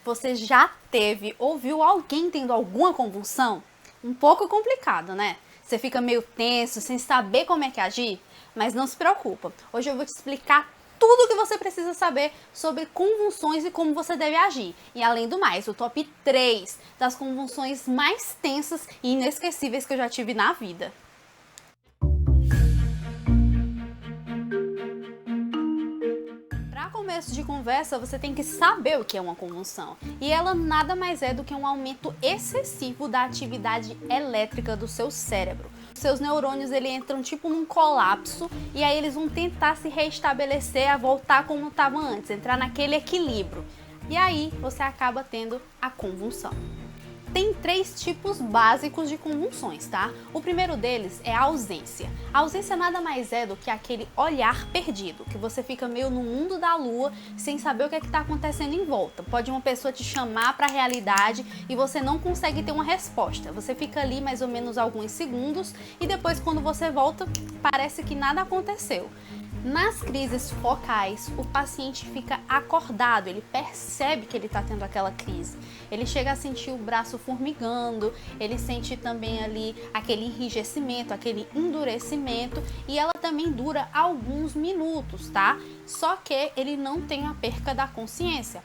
Você já teve ou viu alguém tendo alguma convulsão? Um pouco complicado, né? Você fica meio tenso, sem saber como é que agir? Mas não se preocupa, hoje eu vou te explicar tudo o que você precisa saber sobre convulsões e como você deve agir. E além do mais, o top 3 das convulsões mais tensas e inesquecíveis que eu já tive na vida. Para começo de conversa, você tem que saber o que é uma convulsão. E ela nada mais é do que um aumento excessivo da atividade elétrica do seu cérebro. Seus neurônios entram tipo num colapso e aí eles vão tentar se restabelecer, a voltar como estava antes, entrar naquele equilíbrio. E aí você acaba tendo a convulsão. Tem 3 tipos básicos de convulsões, tá? O primeiro deles é a ausência. A ausência nada mais é do que aquele olhar perdido, que você fica meio no mundo da lua, sem saber o que está acontecendo em volta. Pode uma pessoa te chamar para a realidade e você não consegue ter uma resposta. Você fica ali mais ou menos alguns segundos e depois, quando você volta, parece que nada aconteceu. Nas crises focais, o paciente fica acordado, ele percebe que ele está tendo aquela crise. Ele chega a sentir o braço formigando, ele sente também ali aquele enrijecimento, aquele endurecimento, e ela também dura alguns minutos, tá? Só que ele não tem a perda da consciência.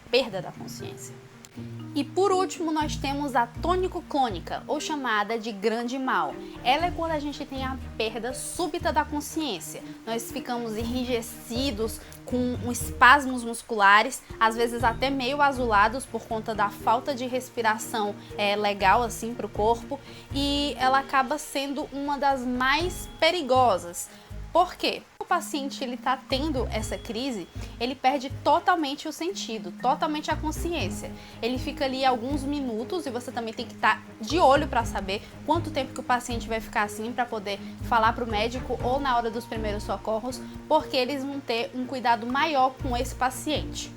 E por último, nós temos a tônico-clônica, ou chamada de grande mal. Ela é quando a gente tem a perda súbita da consciência. Nós ficamos enrijecidos, com espasmos musculares, às vezes até meio azulados por conta da falta de respiração legal assim para o corpo, e ela acaba sendo uma das mais perigosas. Por quê? O paciente ele está tendo essa crise, ele perde totalmente o sentido, totalmente a consciência. Ele fica ali alguns minutos e você também tem que estar de olho para saber quanto tempo que o paciente vai ficar assim, para poder falar para o médico ou na hora dos primeiros socorros, porque eles vão ter um cuidado maior com esse paciente.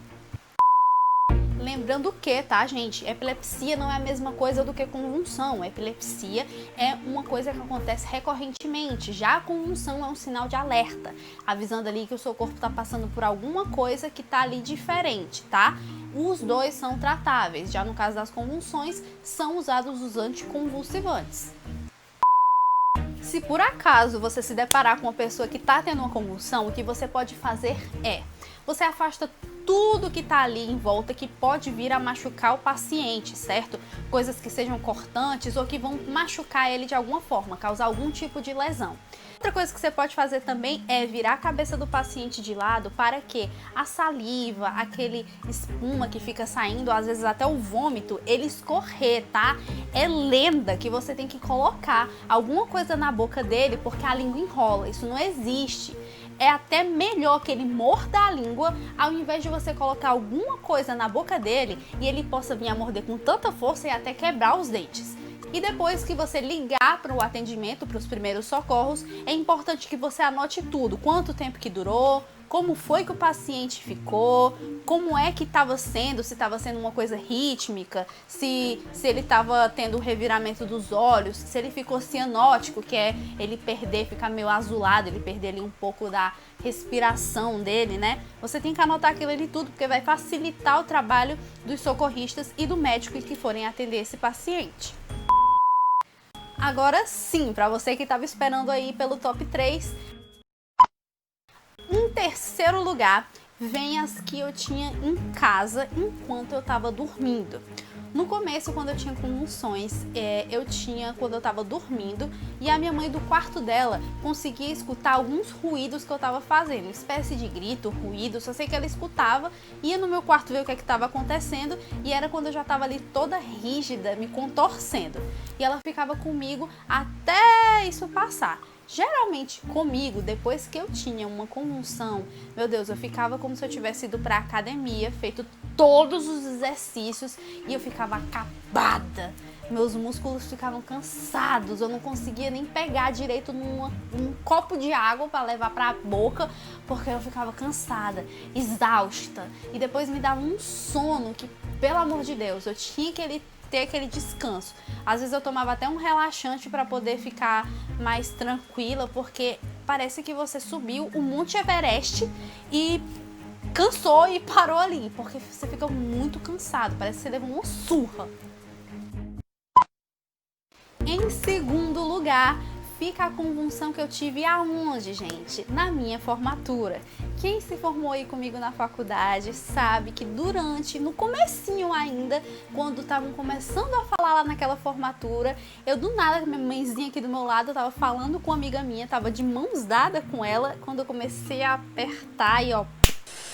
Lembrando que, tá, gente, epilepsia não é a mesma coisa do que convulsão. Epilepsia é uma coisa que acontece recorrentemente. Já a convulsão é um sinal de alerta, avisando ali que o seu corpo está passando por alguma coisa que tá ali diferente, tá? Os dois são tratáveis. Já no caso das convulsões, são usados os anticonvulsivantes. Se por acaso você se deparar com uma pessoa que está tendo uma convulsão, o que você pode fazer é, você afasta tudo que está ali em volta que pode vir a machucar o paciente, certo? Coisas que sejam cortantes ou que vão machucar ele de alguma forma, causar algum tipo de lesão. Outra coisa que você pode fazer também é virar a cabeça do paciente de lado para que a saliva, aquele espuma que fica saindo, às vezes até o vômito, ele escorrer, tá? É lenda que você tem que colocar alguma coisa na boca dele porque a língua enrola, isso não existe. É até melhor que ele morda a língua ao invés de você colocar alguma coisa na boca dele e ele possa vir a morder com tanta força e até quebrar os dentes. E depois que você ligar para o atendimento, para os primeiros socorros, é importante que você anote tudo, quanto tempo que durou, como foi que o paciente ficou, como é que estava sendo, se estava sendo uma coisa rítmica, se ele estava tendo o reviramento dos olhos, se ele ficou cianótico, que é ele ficar meio azulado, ele perder ali um pouco da respiração dele, né? Você tem que anotar aquilo ali tudo, porque vai facilitar o trabalho dos socorristas e do médico que forem atender esse paciente. Agora sim, para você que estava esperando aí pelo top 3, em terceiro lugar, vem as que eu tinha em casa enquanto eu estava dormindo. No começo, quando eu tinha convulsões, eu tinha quando eu estava dormindo e a minha mãe do quarto dela conseguia escutar alguns ruídos que eu estava fazendo, uma espécie de grito, ruído, só sei que ela escutava, ia no meu quarto ver o que estava acontecendo e era quando eu já estava ali toda rígida, me contorcendo. E ela ficava comigo até isso passar. Geralmente comigo, depois que eu tinha uma convulsão, meu Deus, eu ficava como se eu tivesse ido pra academia, feito todos os exercícios e eu ficava acabada. Meus músculos ficavam cansados, eu não conseguia nem pegar direito num copo de água para levar para a boca, porque eu ficava cansada, exausta. E depois me dava um sono que, pelo amor de Deus, eu tinha que ter aquele descanso. Às vezes eu tomava até um relaxante para poder ficar mais tranquila, porque parece que você subiu o Monte Everest e cansou e parou ali, porque você fica muito cansado, parece que você levou uma surra. Em segundo lugar, fica a convulsão que eu tive aonde, gente? Na minha formatura. Quem se formou aí comigo na faculdade sabe que no comecinho ainda, quando estavam começando a falar lá naquela formatura, eu do nada, minha mãezinha aqui do meu lado, eu tava falando com uma amiga minha, tava de mãos dadas com ela, quando eu comecei a apertar e ó,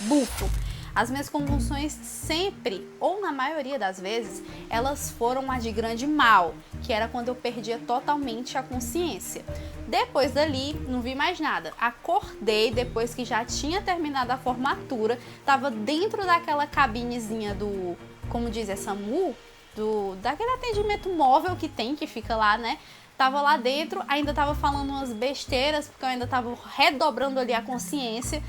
bufo. As minhas convulsões sempre, ou na maioria das vezes, elas foram a de grande mal, que era quando eu perdia totalmente a consciência. Depois dali, não vi mais nada. Acordei depois que já tinha terminado a formatura, tava dentro daquela cabinezinha do, como diz, é SAMU, daquele atendimento móvel que tem, que fica lá, né? Tava lá dentro, ainda tava falando umas besteiras, porque eu ainda tava redobrando ali a consciência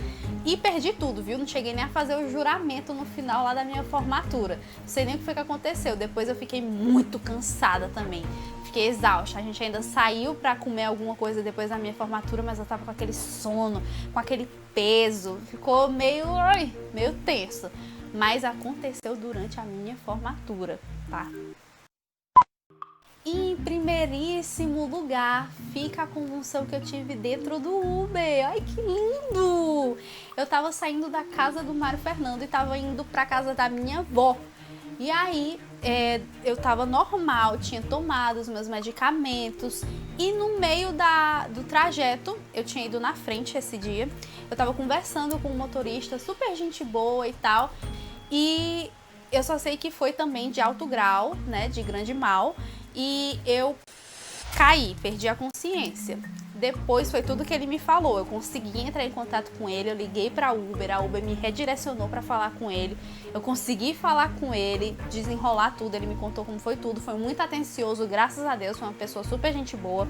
e perdi tudo, viu? Não cheguei nem a fazer o juramento no final lá da minha formatura. Não sei nem o que foi que aconteceu. Depois eu fiquei muito cansada também. Fiquei exausta. A gente ainda saiu pra comer alguma coisa depois da minha formatura, mas eu tava com aquele sono, com aquele peso. Ficou meio tenso. Mas aconteceu durante a minha formatura, tá? E em primeiríssimo lugar fica a convulsão que eu tive dentro do Uber. Ai, que lindo! Eu tava saindo da casa do Mário Fernando e tava indo pra casa da minha avó. E aí eu tava normal, tinha tomado os meus medicamentos e no meio do trajeto, eu tinha ido na frente esse dia, eu tava conversando com um motorista, super gente boa e tal, e eu só sei que foi também de alto grau, né, de grande mal. E eu caí, perdi a consciência. Depois foi tudo que ele me falou. Eu consegui entrar em contato com ele, eu liguei para a Uber me redirecionou para falar com ele. Eu consegui falar com ele, desenrolar tudo, ele me contou como foi tudo. Foi muito atencioso, graças a Deus, foi uma pessoa super gente boa.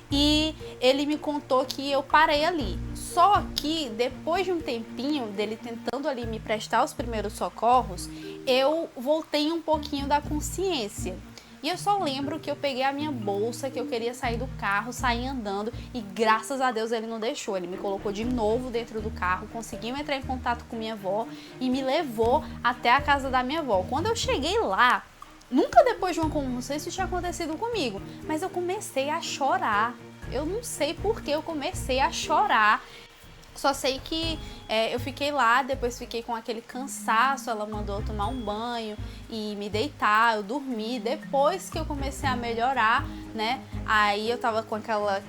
E ele me contou que eu parei ali. Só que depois de um tempinho dele tentando ali me prestar os primeiros socorros, eu voltei um pouquinho da consciência. E eu só lembro que eu peguei a minha bolsa, que eu queria sair do carro, sair andando e graças a Deus ele não deixou. Ele me colocou de novo dentro do carro, conseguiu entrar em contato com minha avó e me levou até a casa da minha avó. Quando eu cheguei lá, nunca depois de uma convulsão isso tinha acontecido comigo, mas eu comecei a chorar. Eu não sei por que eu comecei a chorar. Só sei que eu fiquei lá, depois fiquei com aquele cansaço, ela mandou eu tomar um banho e me deitar, eu dormi. Depois que eu comecei a melhorar, né, aí eu tava com aquela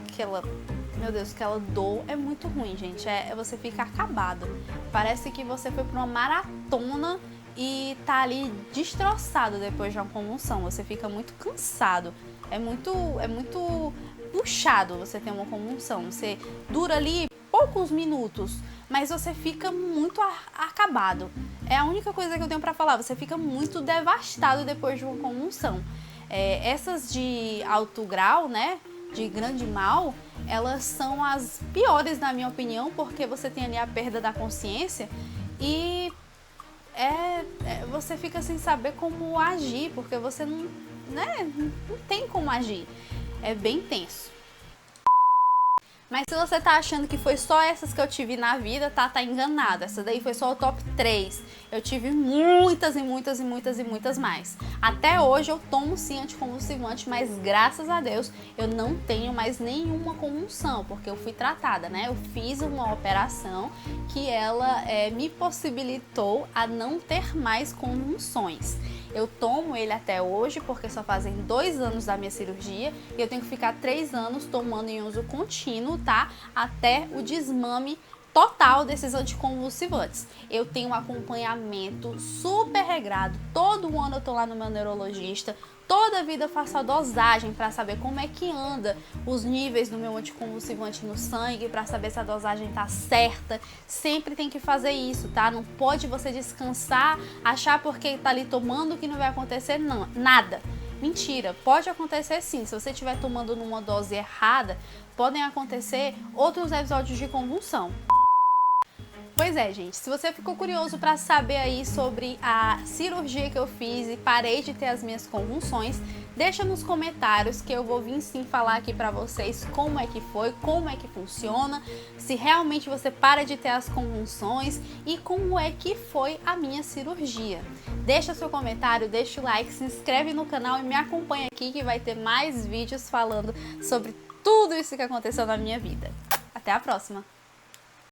meu Deus, aquela dor é muito ruim, gente, você fica acabado. Parece que você foi pra uma maratona e tá ali destroçado depois de uma convulsão, você fica muito cansado, é muito puxado você ter uma convulsão, você dura ali poucos minutos, mas você fica muito acabado. É a única coisa que eu tenho pra falar, você fica muito devastado depois de uma convulsão. Essas de alto grau, né, de grande mal, elas são as piores na minha opinião, porque você tem ali a perda da consciência e você fica sem saber como agir, porque você não tem como agir. É bem tenso. Mas se você tá achando que foi só essas que eu tive na vida, tá enganado. Essa daí foi só o top 3. Eu tive muitas e muitas e muitas e muitas mais. Até hoje eu tomo sim anticonvulsivante, mas graças a Deus eu não tenho mais nenhuma convulsão, porque eu fui tratada, né? Eu fiz uma operação que ela me possibilitou a não ter mais convulsões. Eu tomo ele até hoje porque só fazem 2 anos da minha cirurgia e eu tenho que ficar 3 anos tomando em uso contínuo, tá? Até o desmame total desses anticonvulsivantes. Eu tenho um acompanhamento super regrado. Todo ano eu tô lá no meu neurologista. Toda vida eu faço a dosagem para saber como é que anda os níveis do meu anticonvulsivante no sangue, para saber se a dosagem tá certa. Sempre tem que fazer isso, tá? Não pode você descansar, achar porque tá ali tomando que não vai acontecer, não, nada. Mentira, pode acontecer sim. Se você estiver tomando numa dose errada, podem acontecer outros episódios de convulsão. Pois é, gente, se você ficou curioso para saber aí sobre a cirurgia que eu fiz e parei de ter as minhas convulsões, deixa nos comentários que eu vou vir sim falar aqui para vocês como é que foi, como é que funciona, se realmente você para de ter as convulsões e como é que foi a minha cirurgia. Deixa seu comentário, deixa o like, se inscreve no canal e me acompanha aqui que vai ter mais vídeos falando sobre tudo isso que aconteceu na minha vida. Até a próxima!